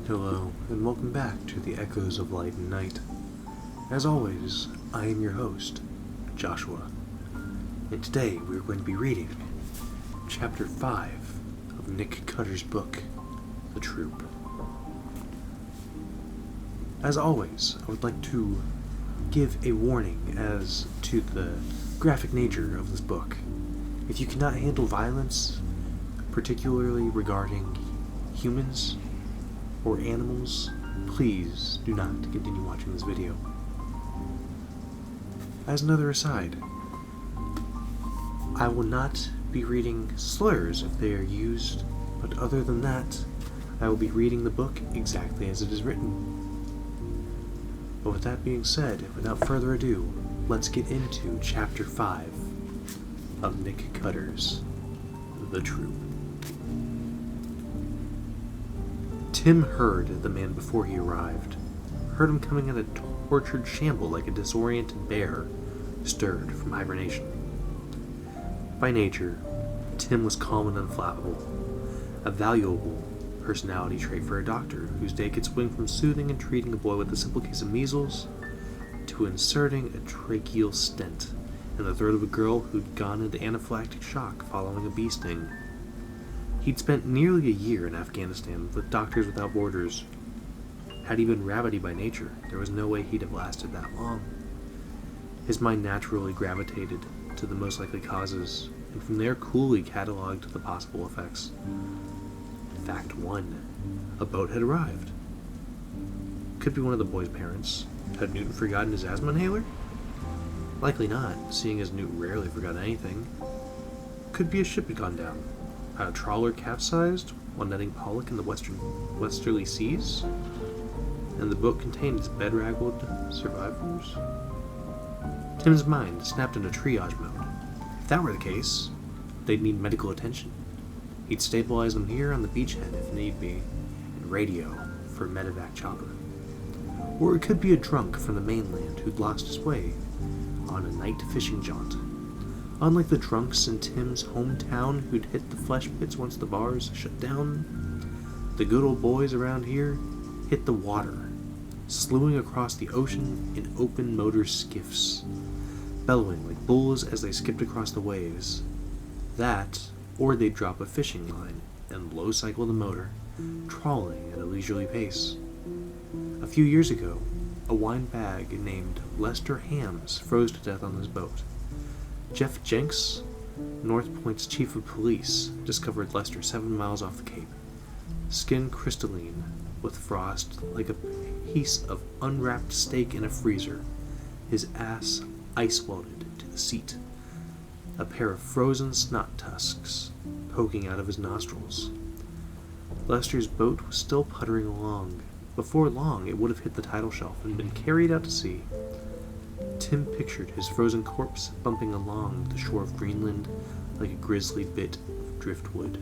Hello, and welcome back to the Echoes of Light and Night. As always, I am your host, Joshua, and today we're going to be reading Chapter 5 of Nick Cutter's book, The Troop. As always, I would like to give a warning as to the graphic nature of this book. If you cannot handle violence, particularly regarding humans or animals, please do not continue watching this video. As another aside, I will not be reading slurs if they are used, but other than that, I will be reading the book exactly as it is written. But with that being said, without further ado, let's get into Chapter 5 of Nick Cutter's The Troop. Tim heard the man before he arrived, heard him coming at a tortured shamble like a disoriented bear stirred from hibernation. By nature, Tim was calm and unflappable, a valuable personality trait for a doctor whose day could swing from soothing and treating a boy with a simple case of measles to inserting a tracheal stent in the throat of a girl who'd gone into anaphylactic shock following a bee sting. He'd spent nearly a year in Afghanistan with Doctors Without Borders. Had he been rabbity by nature, there was no way he'd have lasted that long. His mind naturally gravitated to the most likely causes, and from there coolly cataloged the possible effects. Fact 1. A boat had arrived. Could be one of the boy's parents. Had Newton forgotten his asthma inhaler? Likely not, seeing as Newt rarely forgot anything. Could be a ship had gone down. Had a trawler capsized while netting pollock in the westerly seas? And the boat contained its bedraggled survivors? Tim's mind snapped into triage mode. If that were the case, they'd need medical attention. He'd stabilize them here on the beachhead if need be, and radio for a medevac chopper. Or it could be a drunk from the mainland who'd lost his way on a night fishing jaunt. Unlike the drunks in Tim's hometown who'd hit the flesh pits once the bars shut down, the good old boys around here hit the water, slewing across the ocean in open motor skiffs, bellowing like bulls as they skipped across the waves. That, or they'd drop a fishing line and low cycle the motor, trawling at a leisurely pace. A few years ago, a wine bag named Lester Hams froze to death on this boat. Jeff Jenks, North Point's chief of police, discovered Lester 7 miles off the Cape, skin crystalline with frost like a piece of unwrapped steak in a freezer, his ass ice-welded to the seat, a pair of frozen snot tusks poking out of his nostrils. Lester's boat was still puttering along. Before long, it would have hit the tidal shelf and been carried out to sea. Tim pictured his frozen corpse bumping along the shore of Greenland like a grisly bit of driftwood,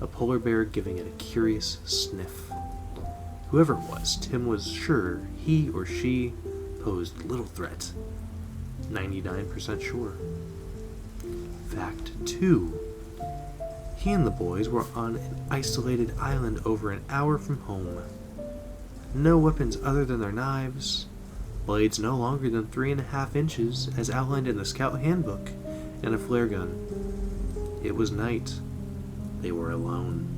a polar bear giving it a curious sniff. Whoever it was, Tim was sure he or she posed little threat. 99% sure. Fact 2. He and the boys were on an isolated island over an hour from home. No weapons other than their knives, blades no longer than 3.5 inches as outlined in the Scout Handbook, and a flare gun. It was night. They were alone.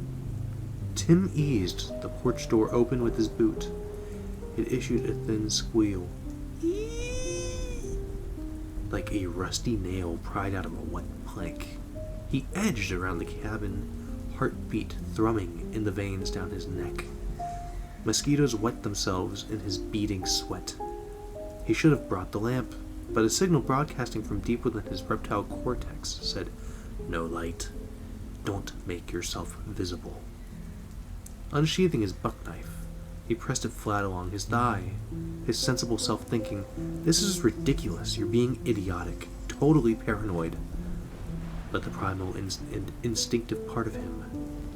Tim eased the porch door open with his boot. It issued a thin squeal, like a rusty nail pried out of a wet plank. He edged around the cabin, heartbeat thrumming in the veins down his neck. Mosquitoes wet themselves in his beating sweat. He should have brought the lamp, but a signal broadcasting from deep within his reptile cortex said, "No light. Don't make yourself visible." Unsheathing his buck knife, he pressed it flat along his thigh, his sensible self thinking, "This is ridiculous, you're being idiotic, totally paranoid." But the primal and instinctive part of him,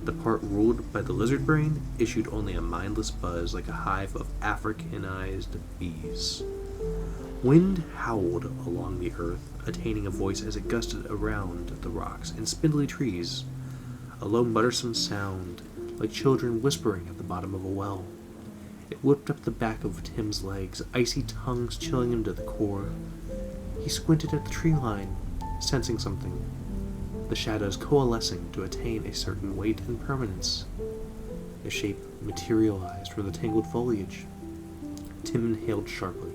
the part ruled by the lizard brain, issued only a mindless buzz like a hive of Africanized bees. Wind howled along the earth, attaining a voice as it gusted around the rocks and spindly trees, a low muttersome sound, like children whispering at the bottom of a well. It whipped up the back of Tim's legs, icy tongues chilling him to the core. He squinted at the tree line, sensing something, the shadows coalescing to attain a certain weight and permanence. A shape materialized from the tangled foliage. Tim inhaled sharply.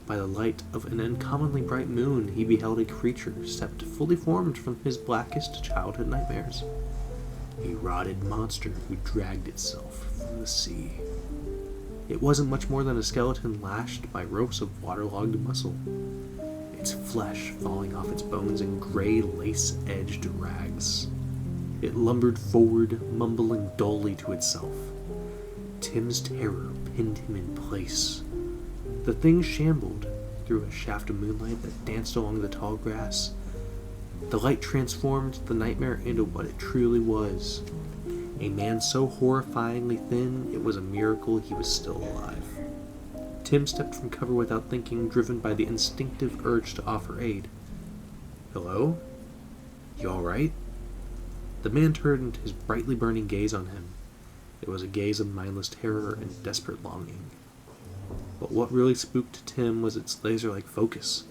By the light of an uncommonly bright moon, he beheld a creature stepped fully formed from his blackest childhood nightmares. A rotted monster who dragged itself from the sea. It wasn't much more than a skeleton lashed by ropes of waterlogged muscle, its flesh falling off its bones in gray lace-edged rags. It lumbered forward, mumbling dully to itself. Tim's terror pinned him in place. The thing shambled through a shaft of moonlight that danced along the tall grass. The light transformed the nightmare into what it truly was. A man so horrifyingly thin, it was a miracle he was still alive. Tim stepped from cover without thinking, driven by the instinctive urge to offer aid. "Hello? You all right?" The man turned his brightly burning gaze on him. It was a gaze of mindless terror and desperate longing. But what really spooked Tim was its laser-like focus.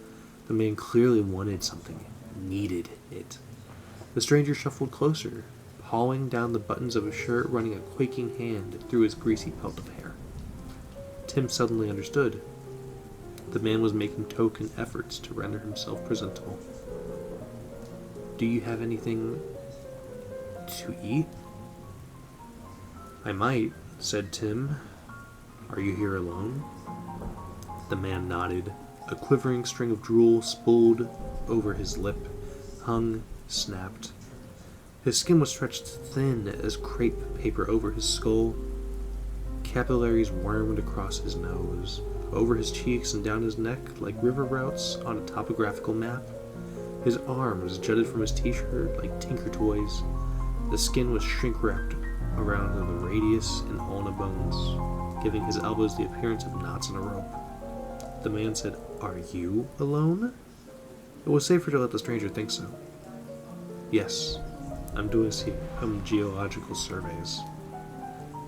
The man clearly wanted something, needed it. The stranger shuffled closer, pawing down the buttons of his shirt, running a quaking hand through his greasy pelt of hair. Tim suddenly understood. The man was making token efforts to render himself presentable. "Do you have anything to eat?" "I might," said Tim. "Are you here alone?" The man nodded. A quivering string of drool spooled over his lip, hung, snapped. His skin was stretched thin as crepe paper over his skull. Capillaries wormed across his nose, over his cheeks and down his neck like river routes on a topographical map. His arms jutted from his t-shirt like tinker toys. The skin was shrink-wrapped around the radius and ulna bones, giving his elbows the appearance of knots in a rope. The man said, "Are you alone?" It was safer to let the stranger think so. "Yes, I'm doing some geological surveys."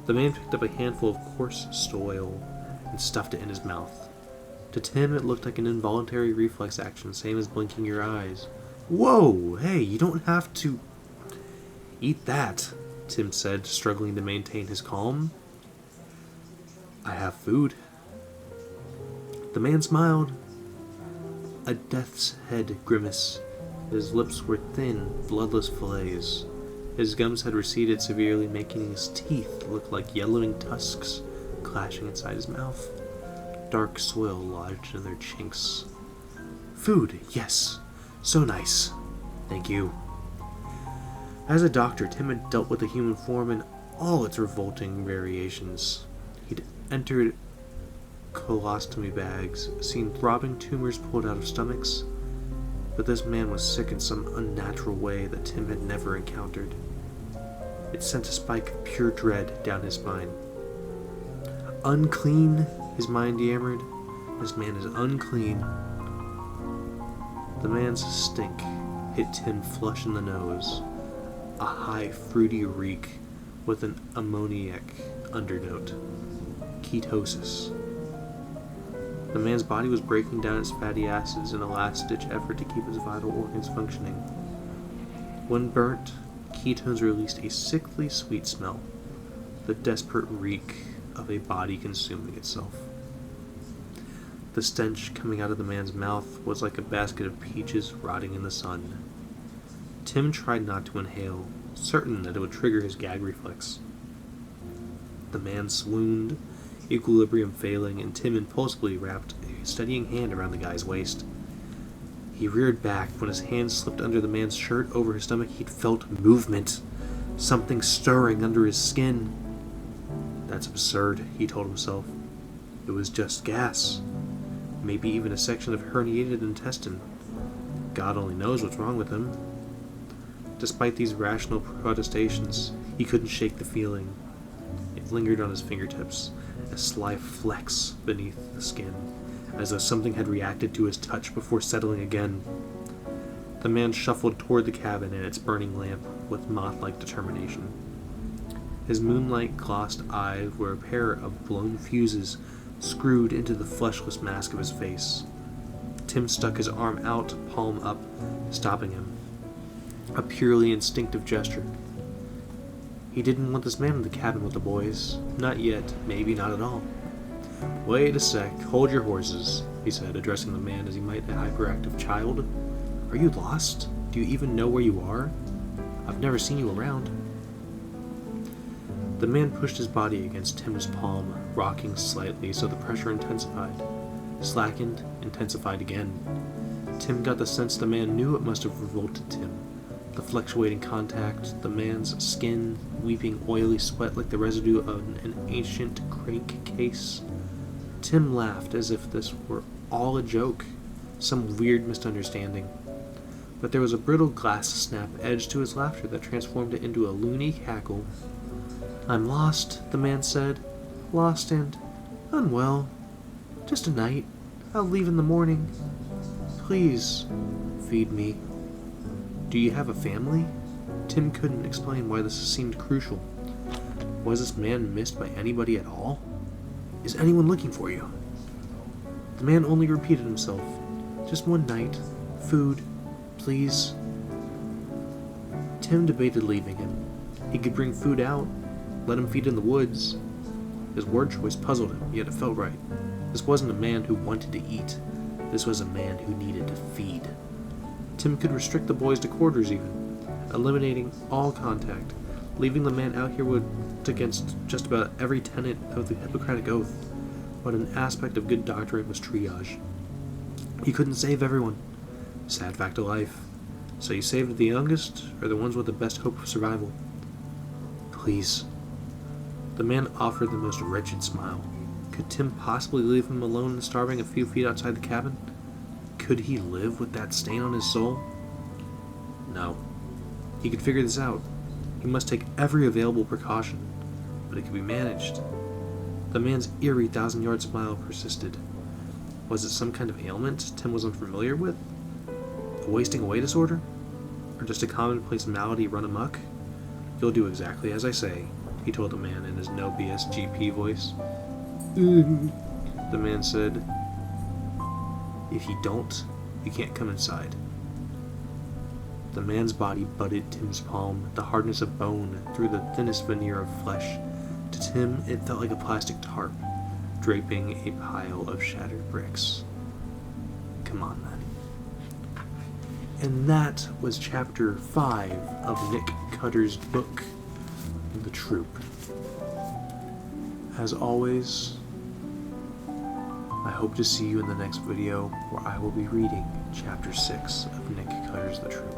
The man picked up a handful of coarse soil and stuffed it in his mouth. To Tim, it looked like an involuntary reflex action, same as blinking your eyes. "Whoa, hey, you don't have to eat that," Tim said, struggling to maintain his calm. "I have food." The man smiled. A death's head grimace. His lips were thin, bloodless fillets. His gums had receded severely, making his teeth look like yellowing tusks clashing inside his mouth. Dark soil lodged in their chinks. "Food, yes. So nice. Thank you." As a doctor, Tim had dealt with the human form in all its revolting variations. He'd entered colostomy bags, seen throbbing tumors pulled out of stomachs, but this man was sick in some unnatural way that Tim had never encountered. It sent a spike of pure dread down his spine. "Unclean," his mind yammered. "This man is unclean." The man's stink hit Tim flush in the nose, a high, fruity reek with an ammoniac undernote. Ketosis. The man's body was breaking down its fatty acids in a last-ditch effort to keep his vital organs functioning. When burnt, ketones released a sickly sweet smell, the desperate reek of a body consuming itself. The stench coming out of the man's mouth was like a basket of peaches rotting in the sun. Tim tried not to inhale, certain that it would trigger his gag reflex. The man swooned, equilibrium failing, and Tim impulsively wrapped a steadying hand around the guy's waist. He reared back. When his hand slipped under the man's shirt over his stomach, he'd felt movement, something stirring under his skin. That's absurd, he told himself. It was just gas. Maybe even a section of herniated intestine. God only knows what's wrong with him. Despite these rational protestations, he couldn't shake the feeling. It lingered on his fingertips, a sly flex beneath the skin, as though something had reacted to his touch before settling again. The man shuffled toward the cabin and its burning lamp with moth-like determination. His moonlight-glossed eyes were a pair of blown fuses screwed into the fleshless mask of his face. Tim stuck his arm out, palm up, stopping him. A purely instinctive gesture. He didn't want this man in the cabin with the boys. Not yet, maybe not at all. "Wait a sec, hold your horses," he said, addressing the man as he might a hyperactive child. "Are you lost? Do you even know where you are? I've never seen you around." The man pushed his body against Tim's palm, rocking slightly so the pressure intensified. Slackened, intensified again. Tim got the sense the man knew it must have revolted Tim. The fluctuating contact, the man's skin weeping oily sweat like the residue of an ancient crankcase. Tim laughed as if this were all a joke, some weird misunderstanding. But there was a brittle glass snap edge to his laughter that transformed it into a loony cackle. "I'm lost," the man said. "Lost and unwell. Just a night. I'll leave in the morning. Please, feed me." "Do you have a family?" Tim couldn't explain why this seemed crucial. Was this man missed by anybody at all? "Is anyone looking for you?" The man only repeated himself. "Just one night. Food. Please." Tim debated leaving him. He could bring food out, let him feed in the woods. His word choice puzzled him, yet it felt right. This wasn't a man who wanted to eat. This was a man who needed to feed. Tim could restrict the boys to quarters even, eliminating all contact. Leaving the man out here would against just about every tenet of the Hippocratic Oath, but an aspect of good doctoring was triage. He couldn't save everyone. Sad fact of life. So you saved the youngest, or the ones with the best hope of survival? "Please." The man offered the most wretched smile. Could Tim possibly leave him alone and starving a few feet outside the cabin? Could he live with that stain on his soul? No. He could figure this out. He must take every available precaution, but it could be managed. The man's eerie thousand-yard smile persisted. Was it some kind of ailment Tim was unfamiliar with? A wasting away disorder? Or just a commonplace malady run amok? "You'll do exactly as I say," he told the man in his no BS GP voice. The man said. "If you don't, you can't come inside." The man's body butted Tim's palm, the hardness of bone through the thinnest veneer of flesh. To Tim, it felt like a plastic tarp, draping a pile of shattered bricks. Come on, then. And that was chapter 5 of Nick Cutter's book, The Troop. As always, I hope to see you in the next video where I will be reading chapter 6 of Nick Cutter's The Troop.